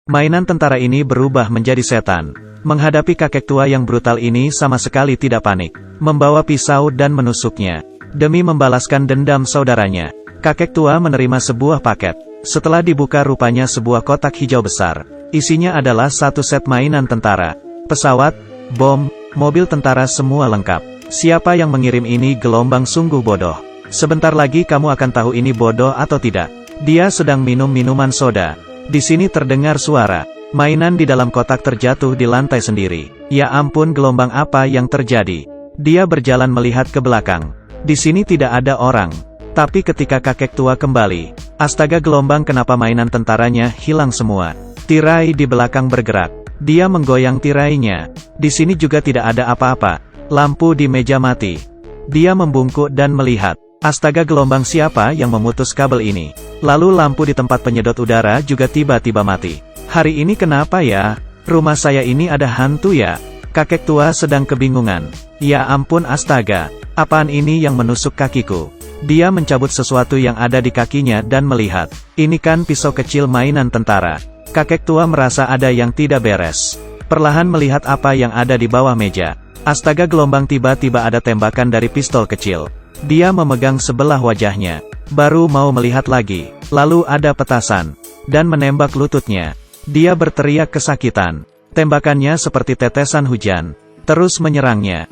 Mainan tentara ini berubah menjadi setan. Menghadapi kakek tua yang brutal ini sama sekali tidak panik. Membawa pisau dan menusuknya. Demi membalaskan dendam saudaranya, kakek tua menerima sebuah paket. Setelah dibuka rupanya sebuah kotak hijau besar. Isinya adalah satu set mainan tentara. Pesawat, bom, mobil tentara semua lengkap. Siapa yang mengirim ini gelombang sungguh bodoh. Sebentar lagi kamu akan tahu ini bodoh atau tidak. Dia sedang minum minuman soda. Di sini terdengar suara. Mainan di dalam kotak terjatuh di lantai sendiri. Ya ampun, gelombang apa yang terjadi? Dia berjalan melihat ke belakang. Di sini tidak ada orang. Tapi ketika kakek tua kembali, astaga, gelombang, kenapa mainan tentaranya hilang semua? Tirai di belakang bergerak. Dia menggoyang tirainya. Di sini juga tidak ada apa-apa. Lampu di meja mati. Dia membungkuk dan melihat. Astaga, gelombang, siapa yang memutus kabel ini? Lalu lampu di tempat penyedot udara juga tiba-tiba mati. Hari ini kenapa ya? Rumah saya ini ada hantu ya? Kakek tua sedang kebingungan. Ya ampun, astaga. Apaan ini yang menusuk kakiku? Dia mencabut sesuatu yang ada di kakinya dan melihat. Ini kan pisau kecil mainan tentara. Kakek tua merasa ada yang tidak beres. Perlahan melihat apa yang ada di bawah meja. Astaga, gelombang, tiba-tiba ada tembakan dari pistol kecil. Dia memegang sebelah wajahnya. Baru mau melihat lagi. Lalu ada petasan. Dan menembak lututnya. Dia berteriak kesakitan. Tembakannya seperti tetesan hujan. Terus menyerangnya.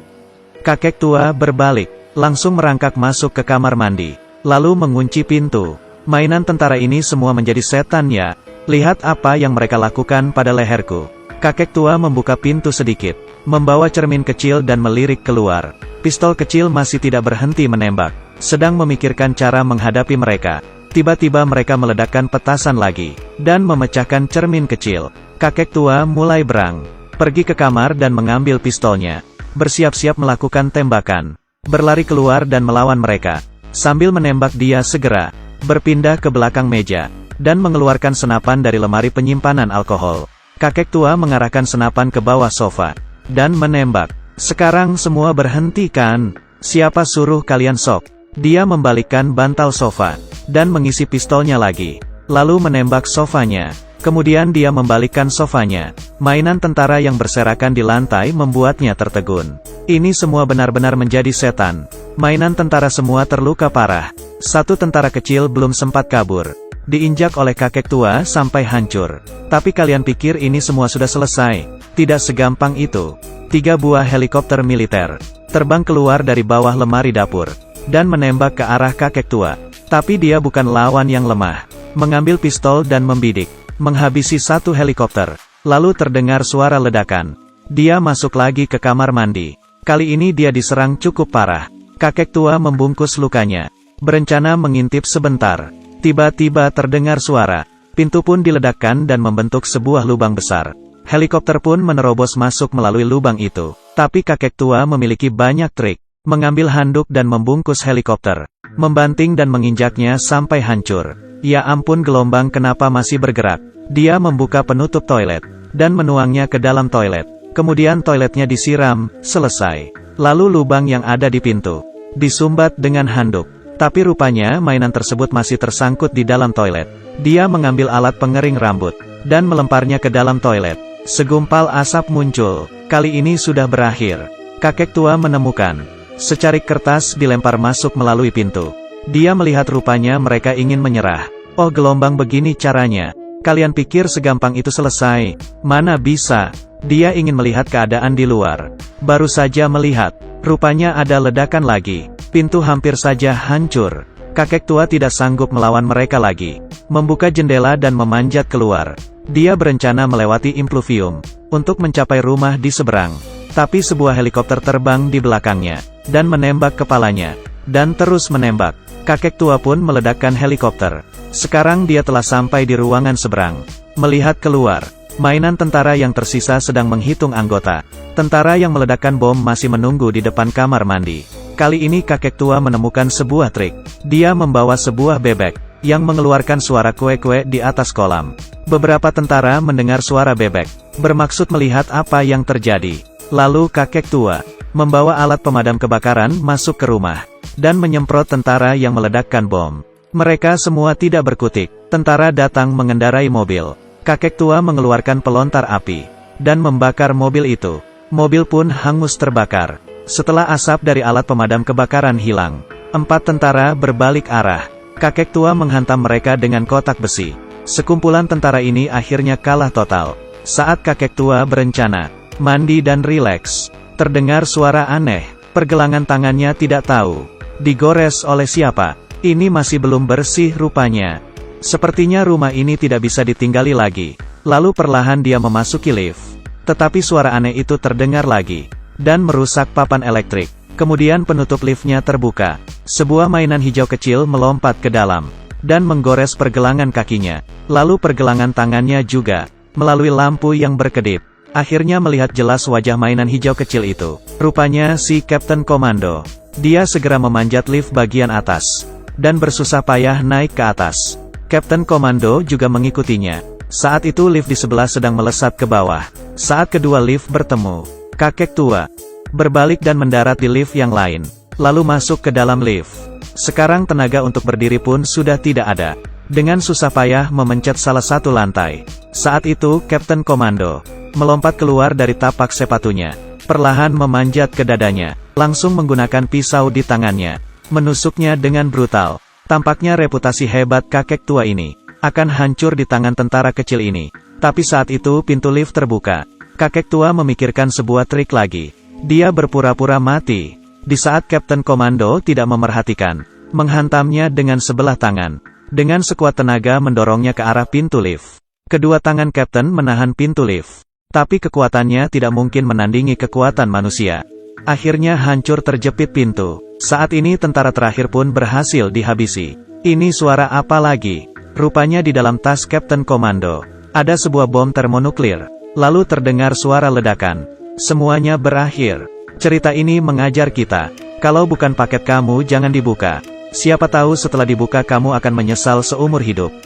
Kakek tua berbalik. Langsung merangkak masuk ke kamar mandi. Lalu mengunci pintu. Mainan tentara ini semua menjadi setan ya. Lihat apa yang mereka lakukan pada leherku. Kakek tua membuka pintu sedikit. Membawa cermin kecil dan melirik keluar. Pistol kecil masih tidak berhenti menembak. Sedang memikirkan cara menghadapi mereka. Tiba-tiba mereka meledakkan petasan lagi. Dan memecahkan cermin kecil. Kakek tua mulai berang. Pergi ke kamar dan mengambil pistolnya. Bersiap-siap melakukan tembakan. Berlari keluar dan melawan mereka. Sambil menembak dia segera berpindah ke belakang meja. Dan mengeluarkan senapan dari lemari penyimpanan alkohol. Kakek tua mengarahkan senapan ke bawah sofa. Dan menembak. Sekarang semua berhenti kan? Siapa suruh kalian sok? Dia membalikkan bantal sofa. Dan mengisi pistolnya lagi. Lalu menembak sofanya. Kemudian dia membalikkan sofanya. Mainan tentara yang berserakan di lantai membuatnya tertegun. Ini semua benar-benar menjadi setan. Mainan tentara semua terluka parah. Satu tentara kecil belum sempat kabur. Diinjak oleh kakek tua sampai hancur. Tapi kalian pikir ini semua sudah selesai? Tidak segampang itu. 3 buah helikopter militer terbang keluar dari bawah lemari dapur. Dan menembak ke arah kakek tua. Tapi dia bukan lawan yang lemah. Mengambil pistol dan membidik. Menghabisi satu helikopter. Lalu terdengar suara ledakan. Dia masuk lagi ke kamar mandi. Kali ini dia diserang cukup parah. Kakek tua membungkus lukanya. Berencana mengintip sebentar. Tiba-tiba terdengar suara. Pintu pun diledakkan dan membentuk sebuah lubang besar. Helikopter pun menerobos masuk melalui lubang itu. Tapi kakek tua memiliki banyak trik. Mengambil handuk dan membungkus helikopter. Membanting dan menginjaknya sampai hancur. Ya ampun, gelombang, kenapa masih bergerak? Dia membuka penutup toilet. Dan menuangnya ke dalam toilet. Kemudian toiletnya disiram. Selesai. Lalu lubang yang ada di pintu disumbat dengan handuk. Tapi rupanya mainan tersebut masih tersangkut di dalam toilet. Dia mengambil alat pengering rambut. Dan melemparnya ke dalam toilet. Segumpal asap muncul. Kali ini sudah berakhir. Kakek tua menemukan secarik kertas dilempar masuk melalui pintu. Dia melihat rupanya mereka ingin menyerah. Oh, gelombang, begini caranya. Kalian pikir segampang itu selesai? Mana bisa. Dia ingin melihat keadaan di luar. Baru saja melihat. Rupanya ada ledakan lagi. Pintu hampir saja hancur. Kakek tua tidak sanggup melawan mereka lagi. Membuka jendela dan memanjat keluar. Dia berencana melewati impluvium. Untuk mencapai rumah di seberang. Tapi sebuah helikopter terbang di belakangnya. Dan menembak kepalanya. Dan terus menembak. Kakek tua pun meledakkan helikopter. Sekarang dia telah sampai di ruangan seberang. Melihat keluar. Mainan tentara yang tersisa sedang menghitung anggota. Tentara yang meledakkan bom masih menunggu di depan kamar mandi. Kali ini kakek tua menemukan sebuah trik. Dia membawa sebuah bebek. Yang mengeluarkan suara kue-kue di atas kolam. Beberapa tentara mendengar suara bebek. Bermaksud melihat apa yang terjadi. Lalu kakek tua membawa alat pemadam kebakaran masuk ke rumah. Dan menyemprot tentara yang meledakkan bom. Mereka semua tidak berkutik. Tentara datang mengendarai mobil. Kakek tua mengeluarkan pelontar api dan membakar mobil itu. Mobil pun hangus terbakar. Setelah asap dari alat pemadam kebakaran hilang, 4 tentara berbalik arah. Kakek tua menghantam mereka dengan kotak besi. Sekumpulan tentara ini akhirnya kalah total. Saat kakek tua berencana mandi dan rileks, terdengar suara aneh. Pergelangan tangannya tidak tahu digores oleh siapa. Ini masih belum bersih rupanya. Sepertinya rumah ini tidak bisa ditinggali lagi. Lalu perlahan dia memasuki lift. Tetapi suara aneh itu terdengar lagi dan merusak papan elektrik. Kemudian penutup liftnya terbuka. Sebuah mainan hijau kecil melompat ke dalam dan menggores pergelangan kakinya. Lalu pergelangan tangannya juga. Melalui lampu yang berkedip, akhirnya melihat jelas wajah mainan hijau kecil itu. Rupanya si Kapten Komando. Dia segera memanjat lift bagian atas dan bersusah payah naik ke atas. Kapten Komando juga mengikutinya. Saat itu lift di sebelah sedang melesat ke bawah. Saat kedua lift bertemu, kakek tua berbalik dan mendarat di lift yang lain, lalu masuk ke dalam lift. Sekarang tenaga untuk berdiri pun sudah tidak ada. Dengan susah payah memencet salah satu lantai. Saat itu Kapten Komando melompat keluar dari tapak sepatunya, perlahan memanjat ke dadanya, langsung menggunakan pisau di tangannya, menusuknya dengan brutal. Tampaknya reputasi hebat kakek tua ini akan hancur di tangan tentara kecil ini. Tapi saat itu pintu lift terbuka. Kakek tua memikirkan sebuah trik lagi. Dia berpura-pura mati. Di saat Kapten Komando tidak memerhatikan, menghantamnya dengan sebelah tangan. Dengan sekuat tenaga mendorongnya ke arah pintu lift. Kedua tangan Kapten menahan pintu lift. Tapi kekuatannya tidak mungkin menandingi kekuatan manusia. Akhirnya hancur terjepit pintu. Saat ini tentara terakhir pun berhasil dihabisi. Ini suara apa lagi? Rupanya di dalam tas Kapten Komando ada sebuah bom termonuklir. Lalu terdengar suara ledakan. Semuanya berakhir. Cerita ini mengajar kita, kalau bukan paket kamu jangan dibuka. Siapa tahu setelah dibuka kamu akan menyesal seumur hidup.